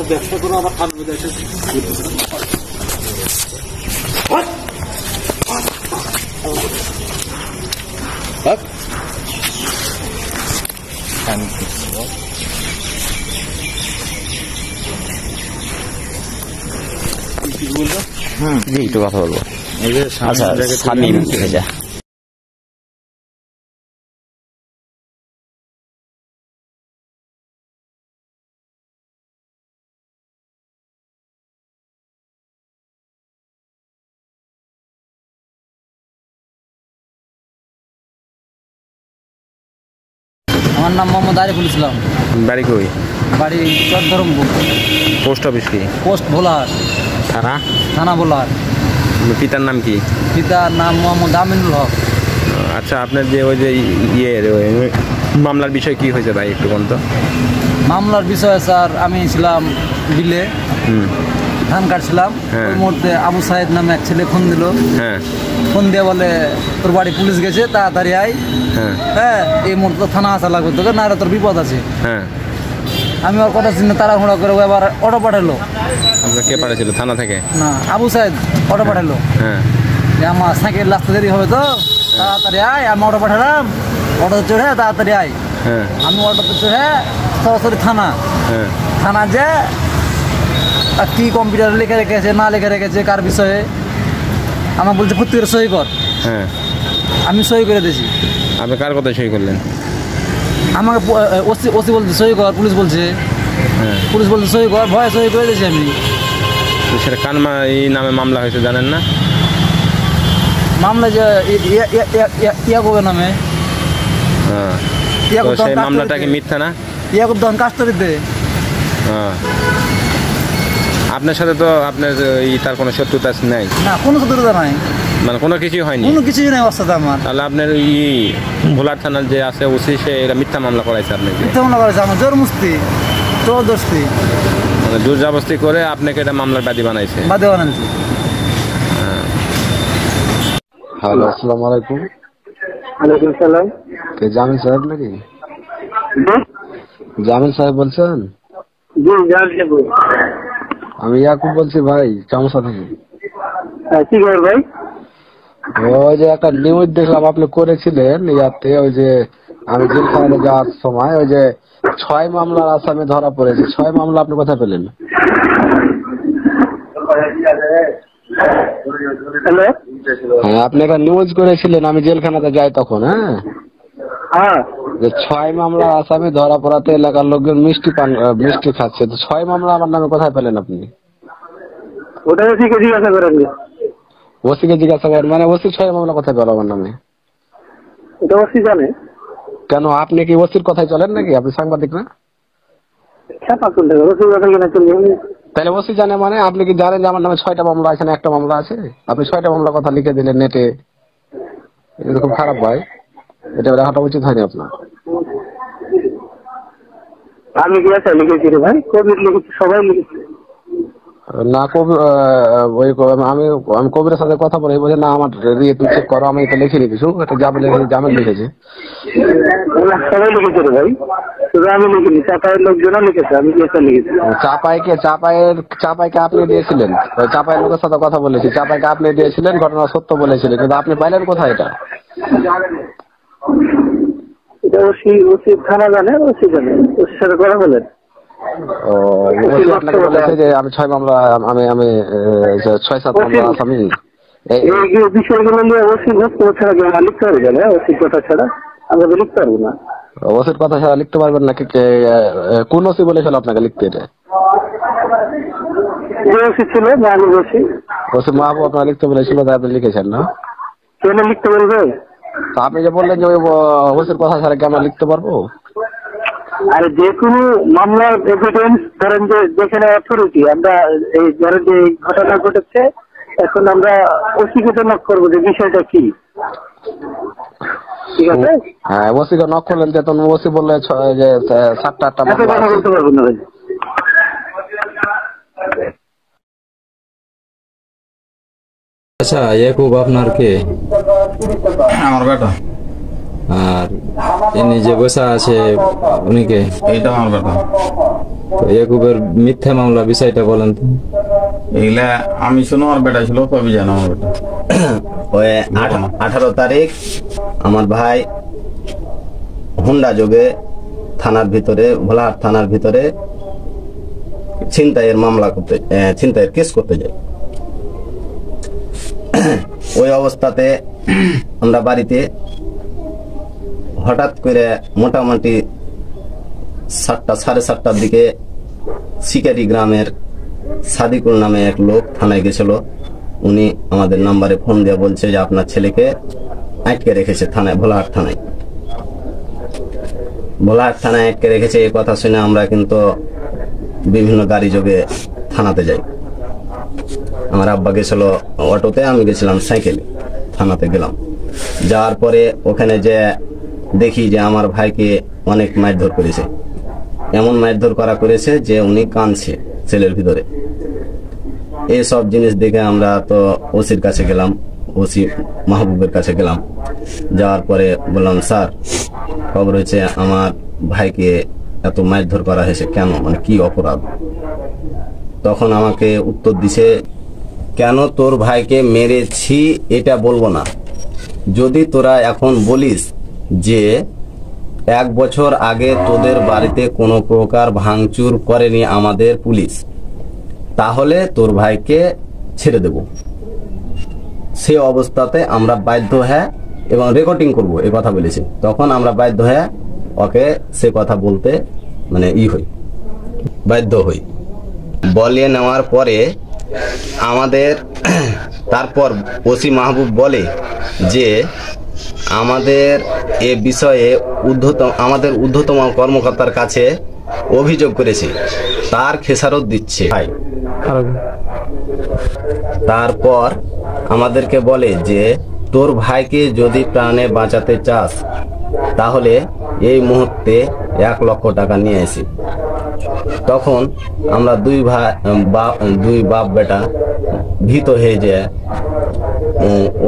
ব্যবসা করে আমার থানার মধ্যে এসে জি একটু কথা বলবো। আচ্ছা শামীম ভেজা। আমার নাম মোহাম্মদ আরিফুল ইসলাম। বাড়ি কই? বাড়ি চট্টগ্রামপুর। পোস্ট অফিস কি? পোস্ট ভোলাহাট। থানা? থানা ভোলাহাট। পিতার নাম কি? পিতার নাম মোহাম্মদ আমিনুল হক। আচ্ছা আপনার যে ওই যে মামলার বিষয় কি হয়েছে ভাই একটু বলতো। মামলার বিষয়ে স্যার আমি ছিলাম বিলে, ধান কাটছিলাম। ওই মুহূর্তে আবু সাহেদ নামে এক ছেলে ফোন দিল। ফোন দিয়ে বলে তোর বাড়ি পুলিশ গেছে, তাড়াতাড়ি আয়। হ্যাঁ, এই মুহূর্তে থানা আসা লাগবে তোকে, না তোর বিপদ আছে। আমি ওর কথা চিন্তা তাড়াহুড়া করে এবার অটো পাঠালো। কে পাঠাচ্ছিল থানা থেকে? না, আবু সাহেদ অটো পাঠালো। যে আমার সাইকেল রাস্তা দেরি হবে তো, তাড়াতাড়ি আয়। আমি অটো পাঠালাম, অটোতে চড়ে তাড়াতাড়ি আয়। আমি অটোতে চড়ে সরাসরি থানা। থানা যে কি কম্পিউটারে লিখে রেখেছে না লিখে রেখেছে কার বিষয়ে আমার বলছে প্রত্যেকের সই কর। আমি সই করে দিয়েছি। আপনি কার কথায় সই করলেন? আমাকে ওসি বলছে সই কর, পুলিশ বলছে। পুলিশ বলছে সই কর, ভয়ে সই করে দিয়েছি আমি। সেটা কার এই নামে মামলা হয়েছে জানেন না? মামলা যে ইয়াকুবের নামে। সেই মামলাটা কি মিথ্যা না? ইয়াকুব দহন কাস্টডিতে। আপনার সাথে তো আপনার তার কোনো শত্রুতা নাই? না, কোনো শত্রুতা নাই, মানে কোনো কিছুই হয়নি? কোনো কিছুই নাই অবস্থা আমার। তাহলে আপনার ভোলার থানার যে আছে ওসি সে এটা মিথ্যা মামলা করাইছে আপনাকে? মিথ্যা মামলা করাইছে আমার, জোর মুস্তি জবরদস্তি, মানে জোর জবরদস্তি করে আপনাকে এটা মামলার বাদী বানাইছে? বাদী বানাইছে। হ্যালো, আসসালামু আলাইকুম। ওয়ালাইকুম সালাম। কে জামিল সাহেব নাকি? জামিল সাহেব বলছেন? জি জামিল সাহেব। আমি ইয়াকুব বলছি ভাই, চামসা থেকে। কি খবর ভাই? ওই যে একটা নিউজ দেখলাম আপনি করেছিলেন ইয়াতে, ওই যে আমি জেলখানায় যাওয়ার সময় ওই যে 6 মামলার আসামি ধরা পড়েছে। 6 মামলা আপনি কোথায় পেলেন? হ্যাঁ, আপনি একটা নিউজ করেছিলেন আমি জেলখানাতে যাই তখন। যে 6 মামলা আসামি ধরা পড়াতে এলাকার লোকজন মিষ্টি খাচ্ছে। তো 6 মামলা আমার নামে কোথায় পেলেন আপনি? ওটা ওসিকে জিজ্ঞাসা করেন। ওসিকে জিজ্ঞাসা করেন মানে ওসি 6 মামলা কোথায় পেল আমার নামে? এটা ওসি জানে। কেন, আপনি কি ওসির কথাই চলেন নাকি? আপনি সাংবাদিক না? তাহলে ওসি জানে মানে আপনি কি জানেন যে আমার নামে 6টা মামলা আছে না 1টা মামলা আছে? আপনি 6টা মামলা কথা লিখে দিলেন নেটে। এটা খুব খারাপ ভাই, এটা দেখাটা উচিত হয়নি আপনার। আমি কি আছে লিখেছি রে ভাই? কবির লিখেছি, সবাই লিখেছি না। ওই আমি কবিরের সাথে কথা বলে বলছে না আমার তুমি চেক করো, আমি এটা লিখিনি কিছু, এটা জামিল লিখেছে। সবাই লিখেছে রে ভাই, শুধু আমি লিখিনি, চাপাইয়ের লোকজনও লিখেছে, আমি কি এটা লিখেছি। চাপাইকে আপনি দিয়েছিলেন? ওই চাপাইয়ের লোকের সাথে কথা বলেছি, চাপাইকে আপনি দিয়েছিলেন, ঘটনা সত্য বলেছিলেন, কিন্তু আপনি পাইলেন কোথায় এটা? এটা ওসি থানা জানে, ওসি জানে, ওসির সাথে কথা বলেন। আপনাকে বলেছে যে আমি 6 মামলা, আমি 6-7 মামলা আসামি। এই বিষয়গুলো নিয়ে ওসি বক্তব্য ছাড়া লিখতে পারবে না, ওসির কথা ছাড়া আমরা লিখতে পারবো না। ওসির কথা ছাড়া লিখতে পারবেন নাকি? কোন ওসি বলেছিল আপনাকে লিখতে? এটা ওসি ছিল মাহবুব ওসি। ওসি মাহবুব আপনার লিখতে বলেছিল, তাই আপনি লিখেছেন না? কেন লিখতে বলবে? আপনি যে বললেন যে ওই ওসির কথা ছাড়া কি আমরা লিখতে পারবো? আর যে কোনো মামলার এভিডেন্স ধরেন যে যেখানে অথরিটি আমরা এই ধরেন যে ঘটনা ঘটেছে, এখন আমরা ওসিকে তো নক করবো যে বিষয়টা কি। ঠিক আছে, হ্যাঁ ওসিকে নক করলেন, যে তখন ওসি বললে যে 7টা কথা বলতে পারবো না ভাই। আচ্ছা, ইয়াকুব আপনার কে? আমার বেটা। আর ইনি যে বসা আছে উনি কে? এইটা আমার বেটা। ইয়াকুবের মিথ্যা মামলা বিষয়টা বলেন তো। এইগুলা আমি শুনো আমার বেটা ছিল, সবই জানো আমার বেটা। ওই 18 তারিখ আমার ভাই হুন্ডা যোগে থানার ভিতরে, ভোলাহাট থানার ভিতরে ছিনতাইয়ের মামলা করতে, ছিনতাইয়ের কেস করতে যাই। ওই অবস্থাতে আমরা বাড়িতে হঠাৎ করে মোটামুটি 7টা সাড়ে 7টার দিকে শিকারি গ্রামের সাদিকুল নামে এক লোক থানায় গেছিল। উনি আমাদের নাম্বারে ফোন দিয়ে বলছে যে আপনার ছেলেকে আটকে রেখেছে থানায়, ভোলাহাট থানায়। ভোলাহাট থানায় আটকে রেখেছে এই কথা শুনে আমরা কিন্তু বিভিন্ন গাড়ি যোগে থানাতে যাই। আমার আব্বা গেছিল অটোতে, আমি গেছিলাম সাইকেলে। থানাতে গেলাম, যাওয়ার পরে ওখানে যে দেখি যে আমার ভাইকে অনেক মারধর করেছে। এমন মারধর করেছে যে উনি কাঁদছে সেলের ভিতরে। এইসব জিনিস দেখে আমরা তো ওসির কাছে গেলাম, ওসি মাহবুবের কাছে গেলাম। যাওয়ার পরে বললাম, স্যার খবর হয়েছে আমার ভাইকে এত মারধর করা হয়েছে, কেন, মানে কি অপরাধ? তখন আমাকে উত্তর দিছে, কেন তোর ভাইকে মেরেছি এটা বলবো না, যদি তোরা এখন বলিস যে 1 বছর আগে তোদের বাড়িতে কোনো প্রকার ভাঙচুর করেনি আমাদের পুলিশ, তাহলে তোর ভাইকে ছেড়ে দেব। সে অবস্থাতে আমরা বাধ্য হয়ে, এবং রেকর্ডিং করব এই কথা বলেছে, তখন আমরা বাধ্য হয়ে ওকে সে কথা বলতে মানে বাধ্য হই। বলিয়ে নেওয়ার পরে আমাদের তারপর ওসি মাহবুব বলে যে আমাদের এ বিষয়ে আমাদের ঊর্ধ্বতম কর্মকর্তার কাছে অভিযোগ করেছে, তার খেসারত দিচ্ছে। তারপর আমাদেরকে বলে যে তোর ভাইকে যদি প্রাণে বাঁচাতে চাস তাহলে এই মুহূর্তে 1 লক্ষ টাকা নিয়ে আসি। তখন আমরা দুই বাপ বেটা ভীত হয়ে যায়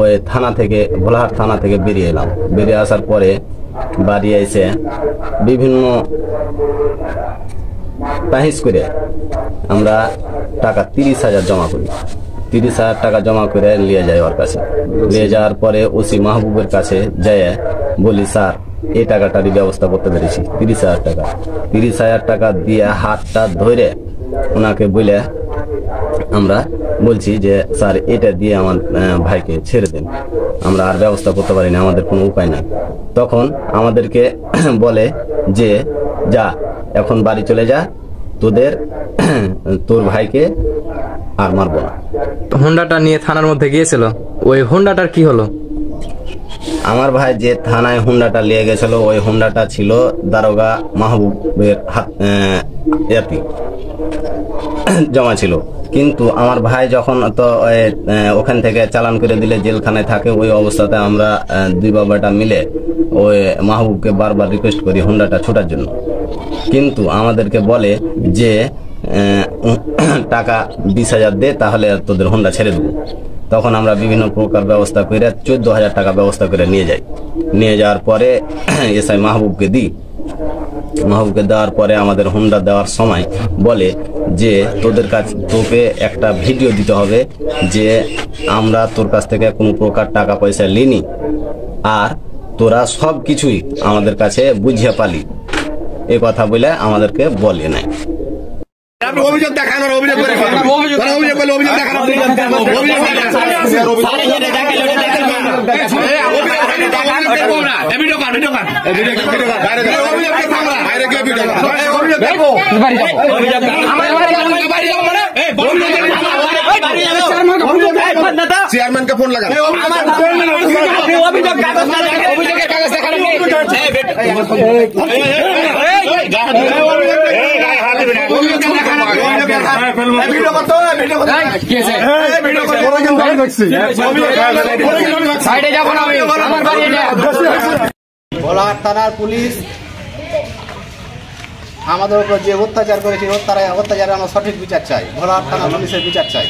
ওই থানা থেকে, ভোলাহাট থানা থেকে বেরিয়ে এলাম। বেরিয়ে আসার পরে বাড়ি এসে বিভিন্ন তাহিজ করে আমরা টাকা 30,000 জমা করি। 30,000 টাকা জমা করে নিয়ে যাই ওর কাছে। নিয়ে যাওয়ার পরে ওসি মাহবুবের কাছে যায় বলি, স্যার এই টাকাটারই ব্যবস্থা করতে পেরেছি, 30,000 টাকা। 30,000 টাকা দিয়ে হাতটা ধরে ওনাকে বলে আমরা বলছি যে স্যার এটা দিয়ে আমার ভাইকে ছেড়ে দেন, আমরা আর ব্যবস্থা করতে পারি না, আমাদের কোনো উপায় নাই। তখন আমাদেরকে বলে যে যা এখন বাড়ি চলে যা, তোর ভাইকে আর মারবো না। হোন্ডাটা নিয়ে থানার মধ্যে গিয়েছিল, ওই হোন্ডাটার কি হলো? আমার ভাই যে থানায় হুন্ডাটা নিয়ে গেছিল, ওই হুন্ডাটা ছিল দারোগা মাহবুবের হাতে জমা ছিল। কিন্তু আমার ভাই যখন তো ওখান থেকে চালান করে দিলে জেলখানায় থাকে, ওই অবস্থাতে আমরা দুই বাবাটা মিলে ওই মাহবুবকে বারবার রিকোয়েস্ট করি হুন্ডাটা ছোটার জন্য। কিন্তু আমাদেরকে বলে যে টাকা 20,000 দে, তাহলে তোদের হুন্ডা ছেড়ে দেবো। তখন আমরা বিভিন্ন প্রকার ব্যবস্থা করে 14,000 টাকা ব্যবস্থা করে নিয়ে যাই। নিয়ে যাওয়ার পরে এসআই মাহবুবকে দিই। মাহবুবকে দেওয়ার পরে আমাদের হুন্ডা দেওয়ার সময় বলে যে তোকে একটা ভিডিও দিতে হবে যে আমরা তোর কাছ থেকে কোনো প্রকার টাকা পয়সা নিইনি, আর তোরা সব কিছুই আমাদের কাছে বুঝিয়ে পালি। এই কথা বলে আমাদেরকে বলে নাই। অভিযোগ দেখানোর অভিযোগ করে অভিযোগ দেখানোর চেয়ারম্যানকে ফোন লাগা ভোলাহাট থানার পুলিশ আমাদের উপর যে অত্যাচার করেছে, অত্যাচারে আমরা সঠিক বিচার চাই। ভোলাহাট থানা পুলিশের বিচার চাই।